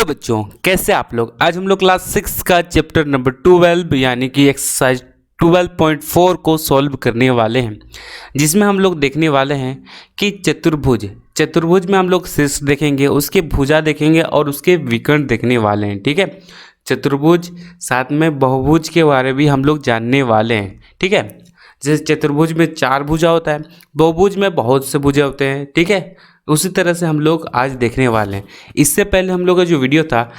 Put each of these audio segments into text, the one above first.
Hello बच्चों, कैसे आप लोग। आज हम लोग क्लास 6 का चैप्टर नंबर 12 यानी कि एक्सरसाइज 12.4 को सॉल्व करने वाले हैं, जिसमें हम लोग देखने वाले हैं कि चतुर्भुज में हम लोग शीर्ष देखेंगे, उसके भुजा देखेंगे और उसके विकर्ण देखने वाले हैं। ठीक है, चतुर्भुज साथ में बहुभुज के बारे में भी हम लोग जानने वाले हैं। ठीक है, जैसे चतुर्भुज में 4 भुजा होता है, बहुभुज में बहुत से भुजा होते हैं। ठीक है, उसी तरह से हम लोग आज देखने वाले हैं। इससे पहले हम लोग का जो वीडियो था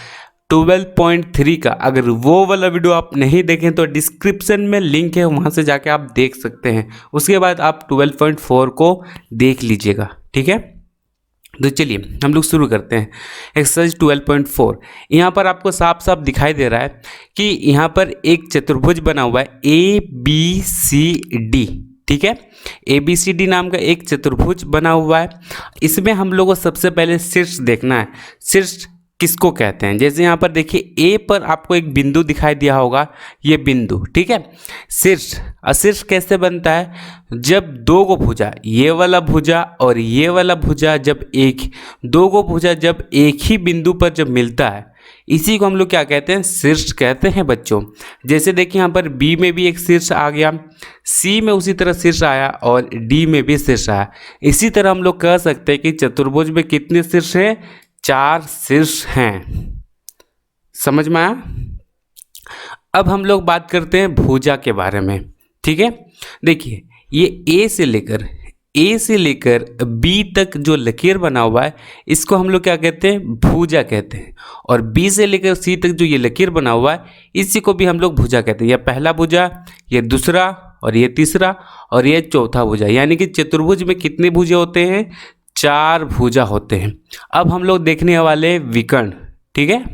12.3 का, अगर वो वाला वीडियो आप नहीं देखें तो डिस्क्रिप्शन में लिंक है, वहाँ से जाके आप देख सकते हैं। उसके बाद आप 12.4 को देख लीजिएगा। ठीक है, तो चलिए हम लोग शुरू करते हैं। एक्सरसाइज 12.4 यहाँ पर आपको साफ साफ दिखाई दे रहा है कि यहाँ पर एक चतुर्भुज बना हुआ है ABCD। ठीक है, ABCD नाम का एक चतुर्भुज बना हुआ है। इसमें हम लोगों को सबसे पहले शीर्ष देखना है। शीर्ष किसको कहते हैं? जैसे यहाँ पर देखिए A पर आपको एक बिंदु दिखाई दिया होगा, ये बिंदु। ठीक है, शीर्ष कैसे बनता है? जब दो गो भुजा, ये वाला भुजा और ये वाला भुजा जब दो गो भुजा जब एक ही बिंदु पर जब मिलता है, इसी को हम लोग क्या कहते हैं? शीर्ष कहते हैं बच्चों। जैसे देखिए यहाँ पर B में भी एक शीर्ष आ गया, C में उसी तरह शीर्ष आया और D में भी शीर्ष आया। इसी तरह हम लोग कह सकते हैं कि चतुर्भुज में कितने शीर्ष हैं? 4 शीर्ष हैं। समझ में आया? अब हम लोग बात करते हैं भुजा के बारे में। ठीक है, देखिए ये A से लेकर B तक जो लकीर बना हुआ है, इसको हम लोग क्या कहते हैं? भुजा कहते हैं। और B से लेकर C तक जो ये लकीर बना हुआ है, इसी को भी हम लोग भुजा कहते हैं। यह पहला भुजा, ये दूसरा और ये तीसरा और ये चौथा भुजा। यानी कि चतुर्भुज में कितने भुजा होते हैं? 4 भुजा होते हैं। अब हम लोग देखने वाले विकर्ण। ठीक है,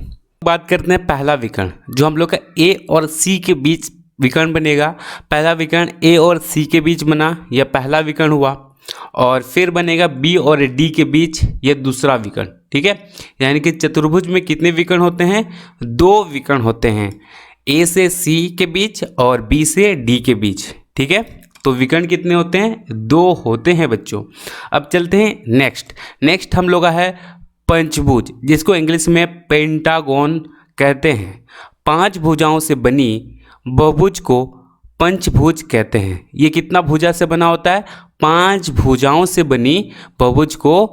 बात करते हैं पहला विकर्ण, जो हम लोग का A और C के बीच विकर्ण बनेगा। पहला विकर्ण A और C के बीच बना, यह पहला विकर्ण हुआ। और फिर बनेगा B और D के बीच, यह दूसरा विकर्ण। ठीक है, यानी कि चतुर्भुज में कितने विकर्ण होते हैं? 2 विकर्ण होते हैं, A से C के बीच और B से D के बीच। ठीक है, तो विकर्ण कितने होते हैं? 2 होते हैं बच्चों। अब चलते हैं नेक्स्ट हम लोग का है पंचभुज, जिसको इंग्लिश में पेंटागन कहते हैं। 5 भुजाओं से बनी बहुभुज को पंचभुज कहते हैं। ये कितना भुजा से बना होता है? 5 भुजाओं से बनी बहुभुज को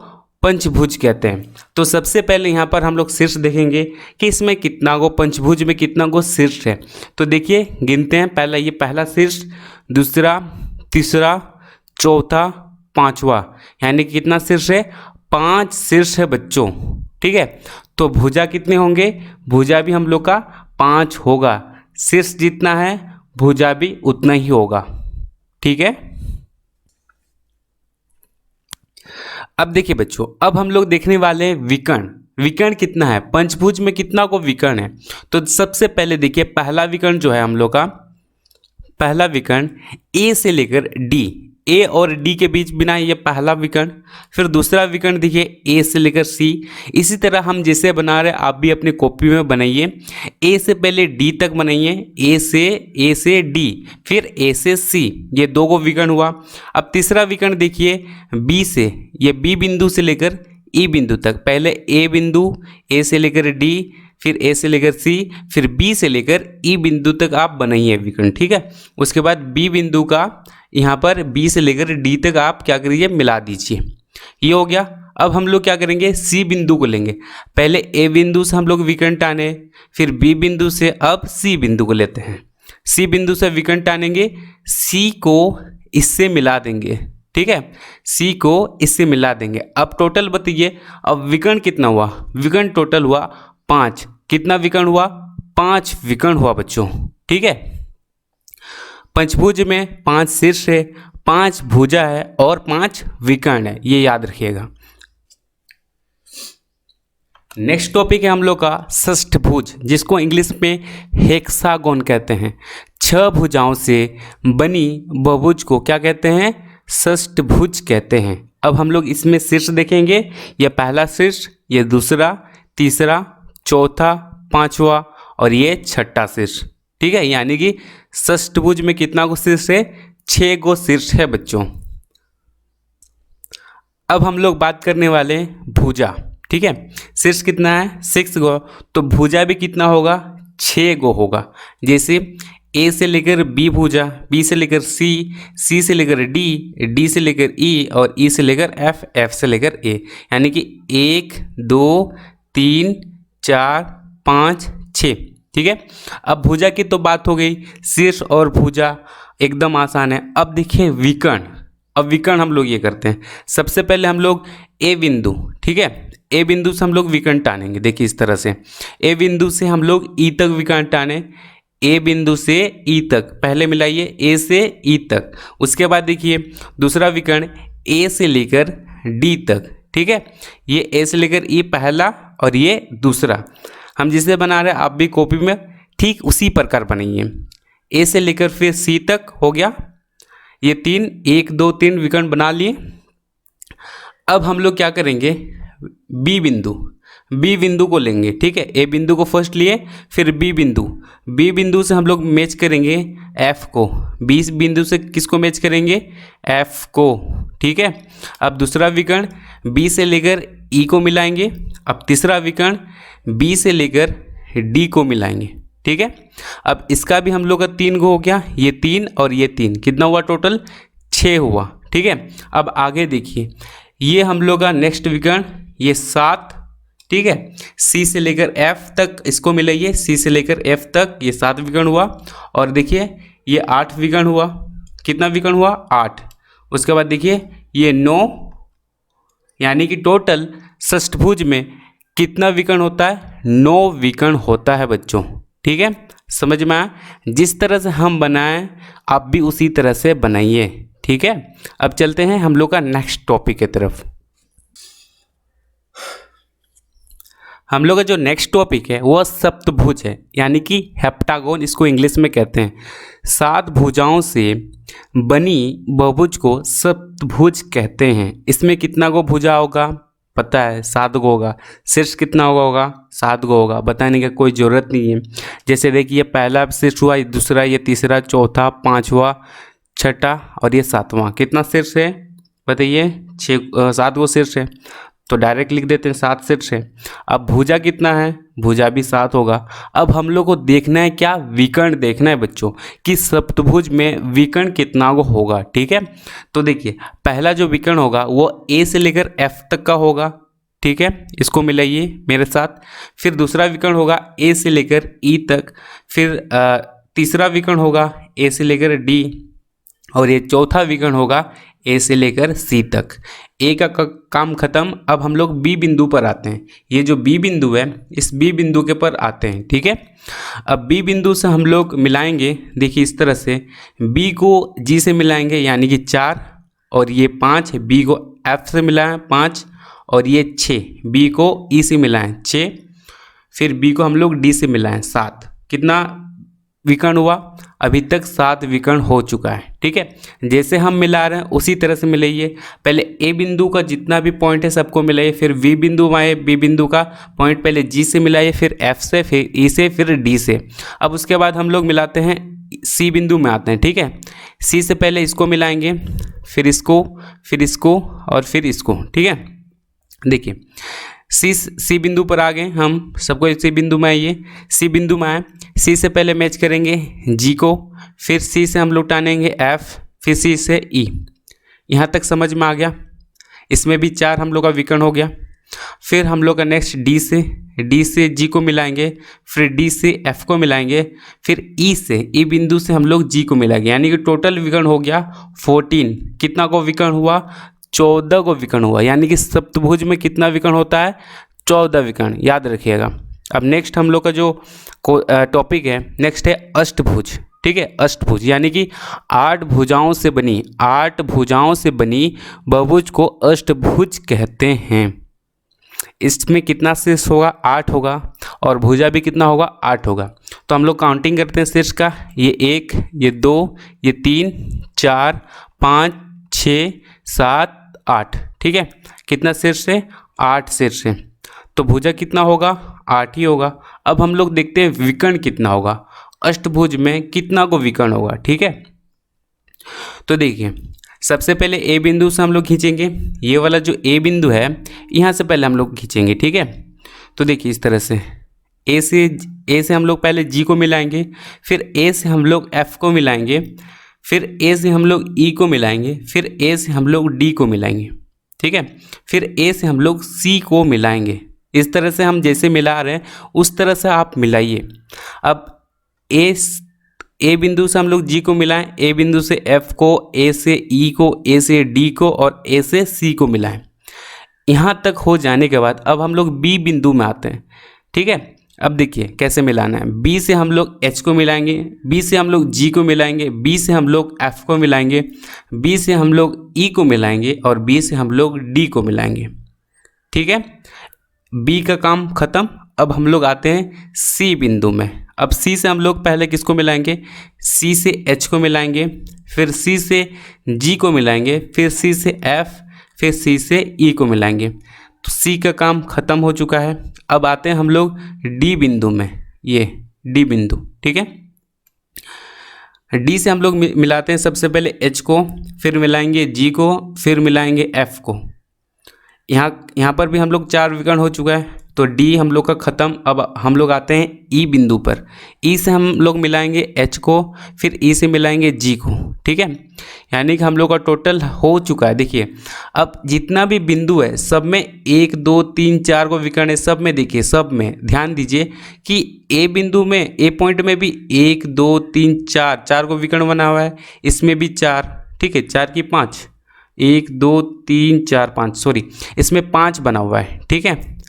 पंचभुज कहते हैं। तो सबसे पहले यहाँ पर हम लोग शीर्ष देखेंगे कि इसमें कितना गो पंचभुज में कितना गो शीर्ष है। तो देखिए गिनते हैं। पहला ये पहला शीर्ष, दूसरा, तीसरा, चौथा, पांचवा, यानी कि कितना शीर्ष है? 5 शीर्ष है बच्चों। ठीक है, तो भुजा कितने होंगे? भुजा भी हम लोग का 5 होगा। शीर्ष जितना है भुजा भी उतना ही होगा। ठीक है, अब देखिए बच्चों, अब हम लोग देखने वाले हैं विकर्ण कितना है? पंचभुज में कितना को विकर्ण है? तो सबसे पहले देखिए पहला विकर्ण जो है हम लोग का, पहला विकर्ण A से लेकर D, A और D के बीच बिना, ये पहला विकर्ण। फिर दूसरा विकर्ण देखिए A से लेकर C। इसी तरह हम जैसे बना रहे आप भी अपनी कॉपी में बनाइए। A से पहले D तक बनाइए, A से D, फिर A से C, ये 2 गो विकर्ण हुआ। अब तीसरा विकर्ण देखिए B से, ये B बिंदु से लेकर E बिंदु तक। पहले A बिंदु, A से लेकर D, फिर A से लेकर C, फिर B से लेकर E बिंदु तक आप बनाइए विकर्ण। ठीक है, उसके बाद B बिंदु का यहाँ पर B से लेकर D तक आप क्या करिए? मिला दीजिए। ये हो गया। अब हम लोग क्या करेंगे? C बिंदु को लेंगे। पहले A बिंदु से हम लोग विकर्ण टाने, फिर B बिंदु से अब C बिंदु को लेते हैं। C बिंदु से विकर्ण टानेंगे, C को इससे मिला देंगे। ठीक है, C को इससे मिला देंगे। अब टोटल बताइए, अब विकर्ण कितना हुआ? विकर्ण टोटल हुआ 5। कितना विकर्ण हुआ? 5 विकर्ण हुआ बच्चों। ठीक है, पंचभुज में 5 शीर्ष है, 5 भुजा है और 5 विकर्ण है, ये याद रखिएगा। नेक्स्ट टॉपिक है हम लोग का षष्ठभुज, जिसको इंग्लिश में हेक्सागोन कहते हैं। 6 भुजाओं से बनी बहुभुज को क्या कहते हैं? षष्ठभुज कहते हैं। अब हम लोग इसमें शीर्ष देखेंगे। यह पहला शीर्ष, ये दूसरा, तीसरा, चौथा, पांचवा और ये छठा शीर्ष। ठीक है, यानी कि षष्ठभुज में कितना गो शीर्ष है? 6 गो शीर्ष है बच्चों। अब हम लोग बात करने वाले हैं भुजा। ठीक है। शीर्ष कितना है 6 गो, तो भुजा भी कितना होगा 6 गो होगा। जैसे ए से लेकर बी भुजा, बी से लेकर सी, सी से लेकर डी, डी से लेकर ई और ई से लेकर एफ, एफ से लेकर ए, यानी कि 1 2 3 4 5 6। ठीक है। अब भुजा की तो बात हो गई, शीर्ष और भुजा एकदम आसान है। अब देखिए विकर्ण, अब विकर्ण हम लोग ये करते हैं। सबसे पहले हम लोग ए बिंदु, ठीक है, ए बिंदु से हम लोग विकर्ण टानेंगे। देखिए इस तरह से ए बिंदु से हम लोग ई तक विकर्ण टाने, ए बिंदु से ई तक, पहले मिलाइए ए से ई तक। उसके बाद देखिए दूसरा विकर्ण ए से लेकर डी तक, ठीक है, ये ए से लेकर ई पहला और ये दूसरा। हम जिसे बना रहे हैं आप भी कॉपी में ठीक उसी प्रकार बनाइए। ए से लेकर फिर सी तक हो गया, ये 3 1 2 3 विकर्ण बना लिए। अब हम लोग क्या करेंगे, बी बिंदु, बी बिंदु को लेंगे। ठीक है, ए बिंदु को फर्स्ट लिए, फिर बी बिंदु, बी बिंदु से हम लोग मैच करेंगे एफ को, बी बिंदु से किसको मैच करेंगे एफ को। ठीक है। अब दूसरा विकर्ण बी से लेकर ई को मिलाएंगे। अब तीसरा विकर्ण बी से लेकर डी को मिलाएंगे। ठीक है। अब इसका भी हम लोग का 3 गो हो गया, ये 3 और ये 3, कितना हुआ टोटल 6 हुआ। ठीक है। अब आगे देखिए, ये हम लोग का नेक्स्ट विकर्ण ये 7, ठीक है, सी से लेकर एफ तक इसको मिलाइए, सी से लेकर एफ तक, ये 7 विकर्ण हुआ। और देखिए ये 8 विकर्ण हुआ, कितना विकर्ण हुआ 8। उसके बाद देखिए ये 9, यानी कि टोटल षष्ठभुज में कितना विकर्ण होता है 9 विकर्ण होता है बच्चों। ठीक है, समझ में आया। जिस तरह से हम बनाएं आप भी उसी तरह से बनाइए। ठीक है। अब चलते हैं हम लोग का नेक्स्ट टॉपिक की तरफ। हम लोग का जो नेक्स्ट टॉपिक है वह सप्तभुज है, यानी कि हेप्टागोन इसको इंग्लिश में कहते हैं। 7 भुजाओं से बनी बहुभुज को सप्तभुज कहते हैं। इसमें कितना गो भुजा होगा पता है, 7 गो होगा। शीर्ष कितना होगा 7 गो होगा, बताने की कोई ज़रूरत नहीं है। जैसे देखिए पहला शीर्ष हुआ, ये दूसरा, ये तीसरा, चौथा, 5वां, 6ठा और ये 7वां। कितना शीर्ष है बताइए 7 गो शीर्ष है, तो डायरेक्ट लिख देते हैं 7 शीर्ष है। अब भुजा कितना है, भुजा भी 7 होगा। अब हम लोग को देखना है क्या, विकर्ण देखना है बच्चों कि सप्तभुज में विकर्ण कितना गो होगा। ठीक है। तो देखिए पहला जो विकर्ण होगा वो ए से लेकर एफ तक का होगा। ठीक है, इसको मिलाइए मेरे साथ। फिर दूसरा विकर्ण होगा ए से लेकर ई तक, फिर तीसरा विकर्ण होगा ए से लेकर डी, और ये चौथा विकर्ण होगा ए से लेकर सी तक। ए का काम खत्म। अब हम लोग बी बिंदु पर आते हैं। ये जो बी बिंदु है इस बी बिंदु के पर आते हैं। ठीक है। अब बी बिंदु से हम लोग मिलाएंगे, देखिए इस तरह से बी को जी से मिलाएंगे यानी कि 4, और ये 5, बी को एफ से मिलाएं 5, और ये 6, बी को ई से मिलाएं 6, फिर बी को हम लोग डी से मिलाएं 7। कितना विकर्ण हुआ, अभी तक 7 विकर्ण हो चुका है। ठीक है। जैसे हम मिला रहे हैं उसी तरह से मिलाइए। पहले ए बिंदु का जितना भी पॉइंट है सबको मिलाइए, फिर वी बिंदु आए, बी बिंदु का पॉइंट पहले जी से मिलाइए, फिर एफ से, फिर ई से, फिर डी से। अब उसके बाद हम लोग मिलाते हैं सी बिंदु में आते हैं। ठीक है। सी से पहले इसको मिलाएंगे, फिर इसको, फिर इसको और फिर इसको। ठीक है। देखिए सी बिंदु पर आ गए हम, सबको सी बिंदु में आइए। सी बिंदु में आए, सी से पहले मैच करेंगे जी को, फिर सी से हम लोग टानेंगे एफ, फिर सी से ई। यहाँ तक समझ में आ गया। इसमें भी 4 हम लोग का विकर्ण हो गया। फिर हम लोग का नेक्स्ट डी से जी को मिलाएंगे, फिर डी से एफ को मिलाएंगे, फिर ई से, ई बिंदु से हम लोग जी को मिलाएंगे, यानी कि टोटल विकर्ण हो गया 14। कितना को विकर्ण हुआ 14 को विकर्ण हुआ, यानी कि सप्तभुज में कितना विकर्ण होता है 14 विकर्ण, याद रखिएगा। अब नेक्स्ट हम लोग का जो टॉपिक है नेक्स्ट है अष्टभुज। ठीक है, अष्टभुज यानी कि 8 भुजाओं से बनी, 8 भुजाओं से बनी बहुभुज को अष्टभुज कहते हैं। इसमें कितना शीर्ष होगा 8 होगा, और भुजा भी कितना होगा 8 होगा। तो हम लोग काउंटिंग करते हैं शीर्ष का, ये 1, ये 2, ये 3, 4, 5, 6, 7, 8। ठीक है, कितना शीर्ष है 8 शीर्ष है, तो भुजा कितना होगा 8 ही होगा। अब हम लोग देखते हैं विकर्ण कितना होगा, अष्टभुज में कितना को विकर्ण होगा। ठीक है, तो देखिए सबसे पहले ए बिंदु से हम लोग खींचेंगे, ये वाला जो ए बिंदु है यहाँ से पहले हम लोग खींचेंगे, ठीक है। तो देखिए इस तरह से ए से हम लोग पहले जी को मिलाएंगे, फिर ए से हम लोग एफ को मिलाएंगे, फिर ए से हम लोग ई को मिलाएंगे, फिर ए से हम लोग डी को मिलाएंगे, ठीक है। फिर ए से हम लोग सी को मिलाएंगे। इस तरह से हम जैसे मिला रहे हैं उस तरह से आप मिलाइए। अब ए बिंदु से हम लोग जी को मिलाएं, ए बिंदु से एफ को, ए से ई को, ए से डी को और ए से सी को मिलाएं। यहाँ तक हो जाने के बाद अब हम लोग बी बिंदु में आते हैं, ठीक है। अब देखिए कैसे मिलाना है। बी से हम लोग एच को मिलाएंगे, बी से हम लोग जी को मिलाएंगे, बी से हम लोग एफ को मिलाएंगे, बी से हम लोग ई को मिलाएंगे और बी से हम लोग डी को मिलाएंगे, ठीक है। बी का काम खत्म। अब हम लोग आते हैं सी बिंदु में। अब सी से हम लोग पहले किसको मिलाएंगे, सी से एच को मिलाएंगे, फिर सी से जी को मिलाएंगे, फिर सी से एफ, फिर सी से ई को मिलाएंगे। तो सी का काम खत्म हो चुका है। अब आते हैं हम लोग डी बिंदु में, ये डी बिंदु, ठीक है। डी से हम लोग मिलाते हैं सबसे पहले एच को, फिर मिलाएंगे जी को, फिर मिलाएंगे एफ को। यहाँ पर भी हम लोग 4 विकर्ण हो चुका है, तो डी हम लोग का ख़त्म। अब हम लोग आते हैं ई बिंदु पर। ई से हम लोग मिलाएंगे एच को, फिर ई से मिलाएंगे जी को, ठीक है। यानी कि हम लोग का टोटल हो चुका है। देखिए अब जितना भी बिंदु है सब में 1 2 3 4 को विकर्ण है, सब में देखिए, सब में ध्यान दीजिए कि ए बिंदु में, ए पॉइंट में भी 1 2 3 4 को विकर्ण बना हुआ है, इसमें भी 4, ठीक है, 4 की 5, 1 2 3 4 5, सॉरी इसमें 5 बना हुआ है, ठीक है,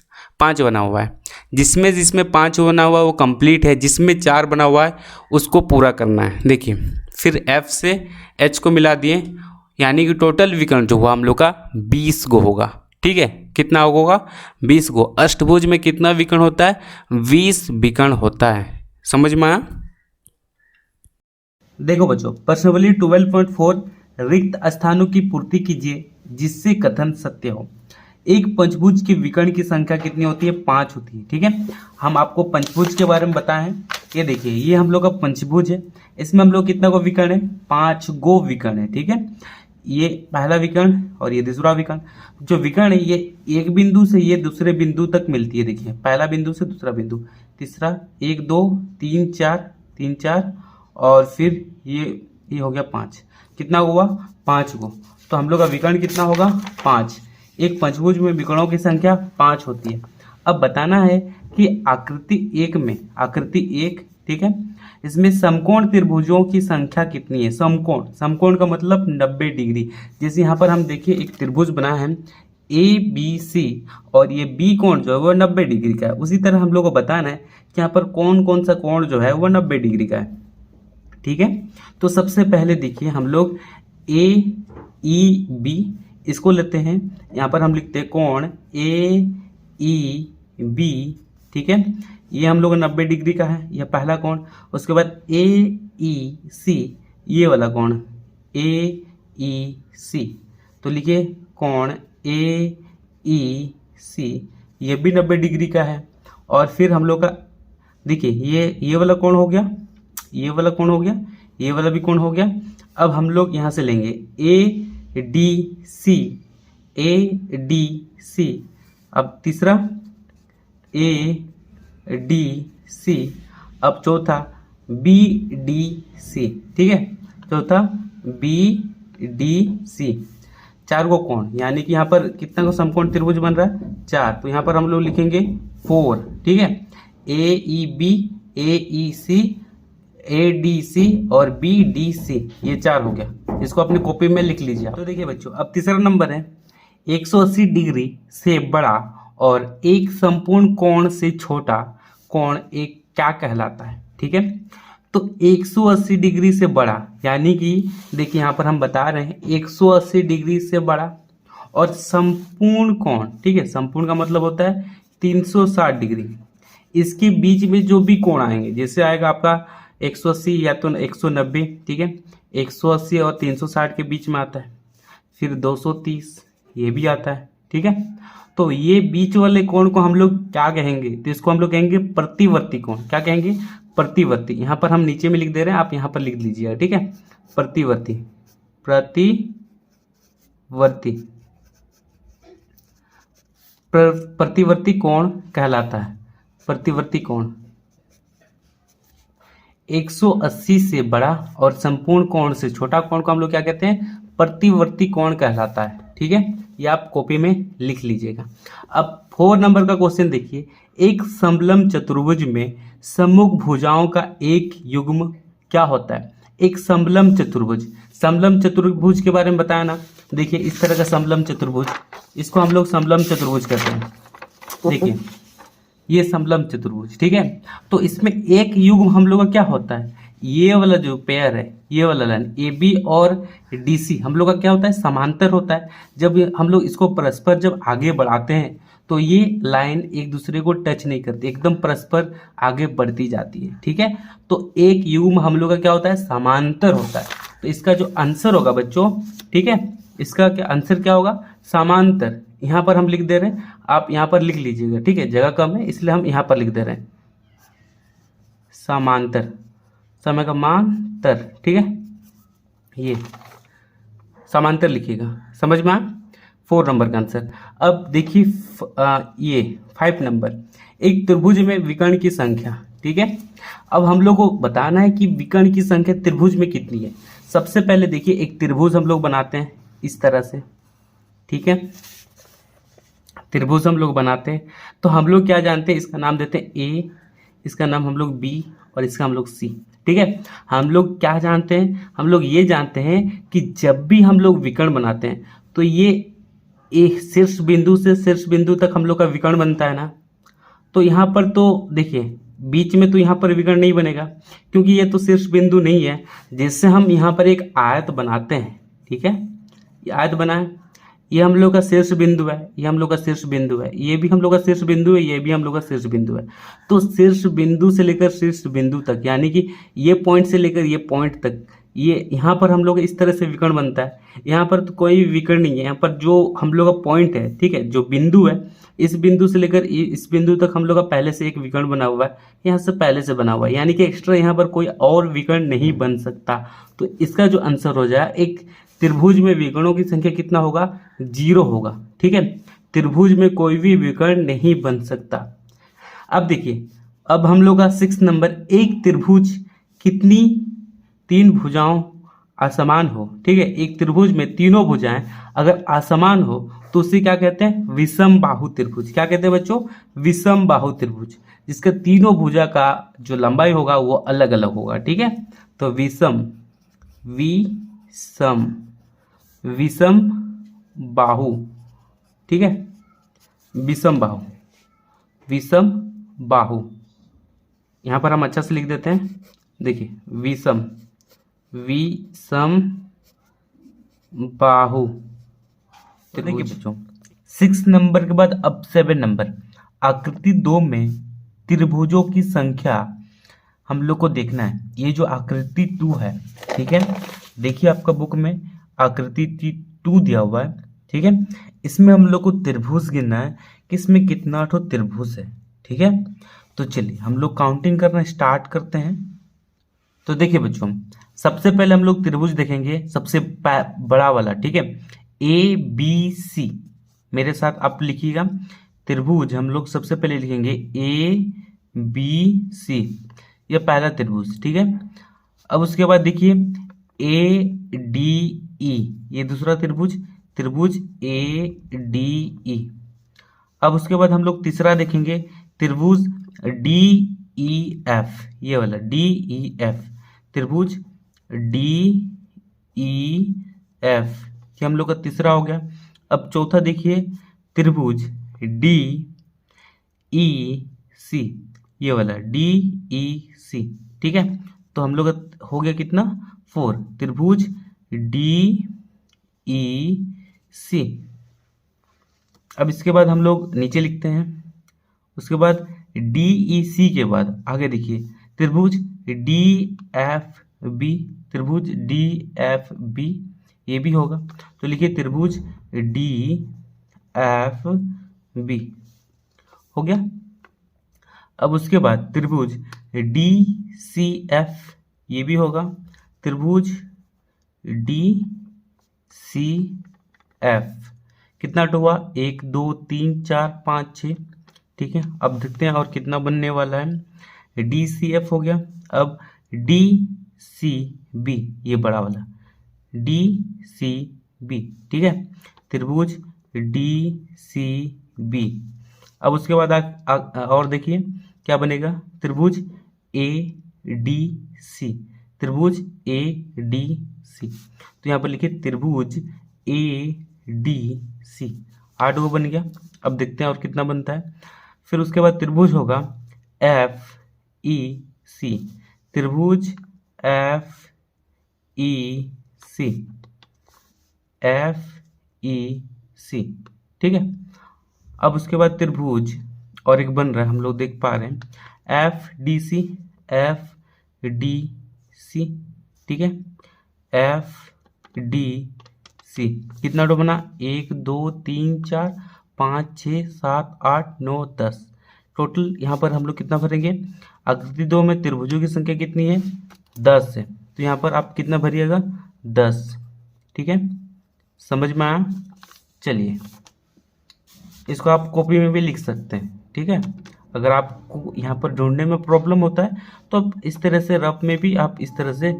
5 बना हुआ है। जिसमें 5 बना हुआ है वो कंप्लीट है, जिसमें 4 बना हुआ है उसको पूरा करना है। देखिए फिर F से H को मिला दिए, यानी कि टोटल विकर्ण जो हुआ हम लोग का 20 गो होगा, ठीक है। कितना होगा, 20 गो। अष्टभुज में कितना विकर्ण होता है, 20 विकर्ण होता है। समझ में आया। देखो बच्चों, प्रश्नावली 12.4 रिक्त स्थानों की पूर्ति कीजिए जिससे कथन सत्य हो। एक पंचभुज के विकर्ण की संख्या कितनी होती है, 5 होती है, ठीक है। हम आपको पंचभुज के बारे में बताएं। ये देखिए ये हम लोग का पंचभुज है, इसमें हम लोग कितना को विकर्ण है, 5 गो विकर्ण है, ठीक है। ये पहला विकर्ण और ये दूसरा विकर्ण। जो विकर्ण है ये एक बिंदु से ये दूसरे बिंदु तक मिलती है। देखिए पहला बिंदु से दूसरा बिंदु, तीसरा 1 2 3 4 और फिर ये हो गया 5। कितना हुआ, 5 गो। तो हम लोग का विकर्ण कितना होगा, 5। एक पंचभुज में विकर्णों की संख्या 5 होती है। अब बताना है कि आकृति 1 में, आकृति 1, ठीक है, इसमें समकोण त्रिभुजों की संख्या कितनी है। समकोण का मतलब 90 डिग्री। जैसे यहाँ पर हम देखिए एक त्रिभुज बना है ABC और ये बी कोण जो है वो 90 डिग्री का है। उसी तरह हम लोग को बताना है कि यहाँ पर कौन कौन सा कोण जो है वो 90 डिग्री का है, ठीक है। तो सबसे पहले देखिए हम लोग AEB इसको लेते हैं। यहाँ पर हम लिखते हैं कोण AEB, ठीक है। ये हम लोग 90 डिग्री का है, यह पहला कोण। उसके बाद AEC, ये वाला कोण AEC, तो लिखिए कोण AEC, ये भी 90 डिग्री का है। और फिर हम लोग का देखिए ये वाला कोण हो गया, ये वाला कोण हो गया, ये वाला भी कोण हो गया। अब हम लोग यहाँ से लेंगे ADC, अब तीसरा ADC, अब चौथा BDC, ठीक है, चौथा BDC। 4 को कोण, यानी कि यहाँ पर कितना को समकोण त्रिभुज बन रहा है, 4। तो यहाँ पर हम लोग लिखेंगे 4, ठीक है। AEB, AEC, ADC और BDC, ये 4 हो गया। इसको अपनी कॉपी में लिख लीजिए। तो देखिए बच्चों, अब तीसरा नंबर है 180 डिग्री से बड़ा और एक संपूर्ण कोण से छोटा कोण एक क्या कहलाता है, ठीक है। तो 180 डिग्री से बड़ा, यानी कि देखिए यहाँ पर हम बता रहे हैं 180 डिग्री से बड़ा और संपूर्ण कोण, ठीक है, संपूर्ण का मतलब होता है 360 डिग्री। इसके बीच में जो भी कोण आएंगे, जैसे आएगा आपका 180 या तो 190, ठीक है, 180 और 360 के बीच में आता है। फिर 230 ये भी आता है, ठीक है। तो ये बीच वाले कोण को हम लोग क्या कहेंगे, तो इसको हम लोग कहेंगे प्रतिवर्ती कोण। क्या कहेंगे, प्रतिवर्ती। यहाँ पर हम नीचे में लिख दे रहे हैं, आप यहाँ पर लिख लीजिए, ठीक है। प्रतिवर्ती, प्रतिवर्ती प्रतिवर्ती कोण कहलाता है। प्रतिवर्ती कोण 180 से बड़ा और संपूर्ण कोण से छोटा कोण को हम लोग क्या कहते हैं? प्रतिवर्ती कोण कहलाता है। ठीक है, ये आप कॉपी में लिख लीजिएगा। अब 4 नंबर का क्वेश्चन देखिए, एक समलंब चतुर्भुज में सम्मुख भुजाओं का एक युग्म क्या होता है? एक समलंब चतुर्भुज, समलंब चतुर्भुज के बारे में बताया ना। देखिए इस तरह का समलंब चतुर्भुज, इसको हम लोग समलंब चतुर्भुज कहते हैं। देखिए ये समलंब चतुर्भुज, ठीक है। तो इसमें एक युग्म हम लोग का क्या होता है? ये वाला जो पेयर है, ये वाला लाइन ए बी और डी सी हम लोग का क्या होता है? समांतर होता है। जब हम लोग इसको परस्पर जब आगे बढ़ाते हैं तो ये लाइन एक दूसरे को टच नहीं करती, एकदम परस्पर आगे बढ़ती जाती है। ठीक है, तो एक युग्म हम लोग का क्या होता है? समांतर होता है। तो इसका जो आंसर होगा बच्चों, ठीक है, इसका क्या आंसर क्या होगा? समांतर। यहाँ पर हम लिख दे रहे हैं, आप यहाँ पर लिख लीजिएगा। ठीक है, जगह कम है इसलिए हम यहाँ पर लिख दे रहे हैं समांतर, समय का मांतर। ठीक है, ये समांतर लिखिएगा, समझ में आया? 4 नंबर का आंसर। अब देखिए ये 5 नंबर, एक त्रिभुज में विकर्ण की संख्या। ठीक है, अब हम लोग को बताना है कि विकर्ण की संख्या त्रिभुज में कितनी है। सबसे पहले देखिए एक त्रिभुज हम लोग बनाते हैं इस तरह से। ठीक है, त्रिभुज हम लोग बनाते हैं तो हम लोग क्या जानते हैं? इसका नाम देते हैं ए, इसका नाम हम लोग बी और इसका हम लोग सी। ठीक है, हम लोग क्या जानते हैं? हम लोग ये जानते हैं कि जब भी हम लोग विकर्ण बनाते हैं तो ये एक शीर्ष बिंदु से शीर्ष बिंदु तक हम लोग का विकर्ण बनता है ना। तो यहाँ पर तो देखिए बीच में तो यहाँ पर विकर्ण नहीं बनेगा क्योंकि ये तो शीर्ष बिंदु नहीं है। जैसे हम यहाँ पर एक आयत बनाते हैं, ठीक है, ये आयत बनाए, ये हम लोग का शीर्ष बिंदु है, ये हम लोग का शीर्ष बिंदु है, ये भी हम लोग का शीर्ष बिंदु है, ये भी हम लोग का शीर्ष बिंदु है। तो शीर्ष बिंदु से लेकर शीर्ष बिंदु तक, यानी कि ये पॉइंट से लेकर ये पॉइंट तक, ये यहाँ पर हम लोग इस तरह से विकर्ण बनता है। यहाँ पर तो कोई विकर्ण नहीं है, यहाँ पर जो हम लोग का पॉइंट है, ठीक है, जो बिंदु है, इस बिंदु से लेकर इस बिंदु तक हम लोग का पहले से एक विकर्ण बना हुआ है, यहाँ से पहले से बना हुआ है, यानी कि एक्स्ट्रा यहाँ पर कोई और विकर्ण नहीं बन सकता। तो इसका जो आंसर हो जाए, एक त्रिभुज में विकर्णों की संख्या कितना होगा? 0 होगा। ठीक है, त्रिभुज में कोई भी विकर्ण नहीं बन सकता। अब देखिए, अब हम लोग का 6 नंबर, एक त्रिभुज कितनी 3 भुजाओं असमान हो। ठीक है, एक त्रिभुज में तीनों भुजाएं अगर असमान हो तो उसे क्या कहते हैं? विषम बाहु त्रिभुज। क्या कहते हैं बच्चों? विषम बाहु त्रिभुज, जिसका तीनों भुजा का जो लंबाई होगा वो अलग अलग होगा। ठीक है, तो विषम विषम बाहु, ठीक है, विषम बाहु, यहाँ पर हम अच्छा से लिख देते हैं। देखिए विषम बाहु। तो देखिए बच्चों 6 नंबर के बाद अब 7 नंबर, आकृति 2 में त्रिभुजों की संख्या हम लोग को देखना है। ये जो आकृति 2 है, ठीक है, देखिए आपका बुक में आकृति 2 दिया हुआ है। ठीक है, इसमें हम लोग को त्रिभुज गिनना है कि इसमें कितना ठो त्रिभुज है। ठीक है, तो चलिए हम लोग काउंटिंग करना स्टार्ट करते हैं। तो देखिए बच्चों, सबसे पहले हम लोग त्रिभुज देखेंगे, सबसे बड़ा वाला। ठीक है, ए बी सी, मेरे साथ आप लिखिएगा। त्रिभुज हम लोग सबसे पहले लिखेंगे ए बी सी, ये पहला त्रिभुज। ठीक है, अब उसके बाद देखिए ए डी ई, ये दूसरा त्रिभुज, त्रिभुज ए डी ई। अब उसके बाद हम लोग तीसरा देखेंगे, त्रिभुज डी ई एफ, ये वाला डी ई एफ, त्रिभुज डी ई एफ, ये हम लोग का तीसरा हो गया। अब चौथा देखिए त्रिभुज डी ई सी, ये वाला डी ई सी। ठीक है, तो हम लोग का हो गया कितना? 4, त्रिभुज डी ई सी। अब इसके बाद हम लोग नीचे लिखते हैं, उसके बाद डी ई सी के बाद आगे देखिए त्रिभुज डी एफ बी, त्रिभुज डी एफ बी, ये भी होगा। तो लिखिए त्रिभुज डी एफ बी, हो गया। अब उसके बाद त्रिभुज डी सी एफ, ये भी होगा। त्रिभुज डी सी एफ। कितना हुआ 1 2 3 4 5 6। ठीक है, अब देखते हैं और कितना बनने वाला है। डी सी एफ हो गया। अब डी सी बी, ये बड़ा वाला डी सी बी। ठीक है, त्रिभुज डी सी बी। अब उसके बाद और देखिए क्या बनेगा, त्रिभुज ए डी सी, त्रिभुज ए डी सी। तो यहाँ पर लिखिए त्रिभुज ए डी सी, 8 वो बन गया। अब देखते हैं और कितना बनता है। फिर उसके बाद त्रिभुज होगा एफ ई सी, त्रिभुज एफ ई सी, एफ ई सी। ठीक है, अब उसके बाद त्रिभुज और एक बन रहा है, हम लोग देख पा रहे हैं F D C, F D C. ठीक है, एफ डी सी। कितना डो बना 1 2 3 4 5 6 7 8 9 10। टोटल यहाँ पर हम लोग कितना भरेंगे, आकृति 2 में त्रिभुजों की संख्या कितनी है 10 है, तो यहाँ पर आप कितना भरिएगा 10। ठीक है, समझ में आया। चलिए इसको आप कॉपी में भी लिख सकते हैं। ठीक है, अगर आपको यहाँ पर ढूंढने में प्रॉब्लम होता है तो आप इस तरह से रफ में भी आप इस तरह से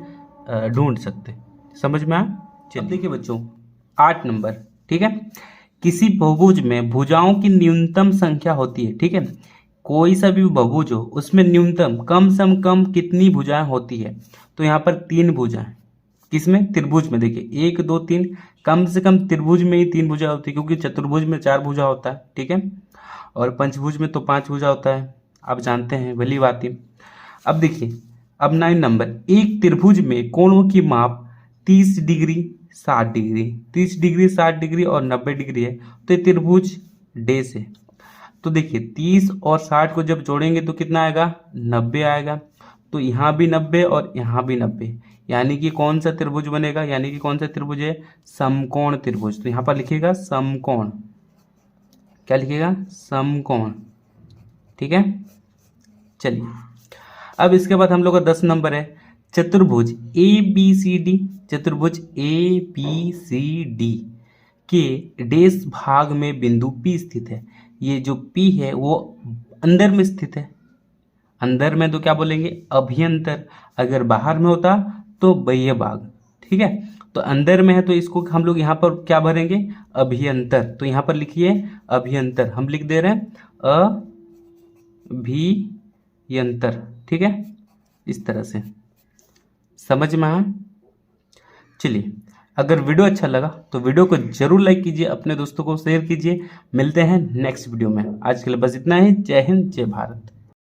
ढूंढ सकते हैं। समझ में आया। चलिए देखिए बच्चों 8 नंबर। ठीक है, किसी बहुभुज में भुजाओं की न्यूनतम संख्या होती है। ठीक है, कोई सा भी बहुभुज हो उसमें न्यूनतम कम से कम कितनी भुजाएं होती है, तो यहाँ पर 3 भुजाएं। किसमें, त्रिभुज में। देखिए 1 2 3, कम से कम त्रिभुज में ही 3 भुजा होती है, क्योंकि चतुर्भुज में 4 भुजा होता है। ठीक है, और पंचभुज में तो 5 भुजा होता है, आप जानते हैं, भली बात है। अब देखिए अब 9 नंबर, एक त्रिभुज में कोणों की माप 30 डिग्री 60 डिग्री, 30 डिग्री 60 डिग्री और 90 डिग्री है, तो ये त्रिभुज डैश है। तो देखिए 30 और 60 को जब जोड़ेंगे तो कितना आएगा 90 आएगा। तो यहाँ भी 90 और यहाँ भी 90, यानी कि कौन सा त्रिभुज बनेगा, यानी कि कौन सा त्रिभुज है, समकोण त्रिभुज। तो यहाँ पर लिखिएगा समकोण, क्या लिखिएगा, समकोण। ठीक है, चलिए अब इसके बाद हम लोग का 10 नंबर है, चतुर्भुज ए बी सी डी, चतुर्भुज ए बी सी डी के डैश भाग में बिंदु P स्थित है। ये जो P है वो अंदर में स्थित है। अंदर में तो क्या बोलेंगे, अभ्यंतर। अगर बाहर में होता तो बाह्य भाग। ठीक है, तो अंदर में है तो इसको हम लोग यहाँ पर क्या भरेंगे, अभ्यंतर। तो यहाँ पर लिखिए अभ्यंतर, हम लिख दे रहे हैं अभ्यंतर। ठीक है, इस तरह से समझ में आया। चलिए अगर वीडियो अच्छा लगा तो वीडियो को जरूर लाइक कीजिए, अपने दोस्तों को शेयर कीजिए। मिलते हैं नेक्स्ट वीडियो में। आज के लिए बस इतना ही। जय हिंद, जय भारत।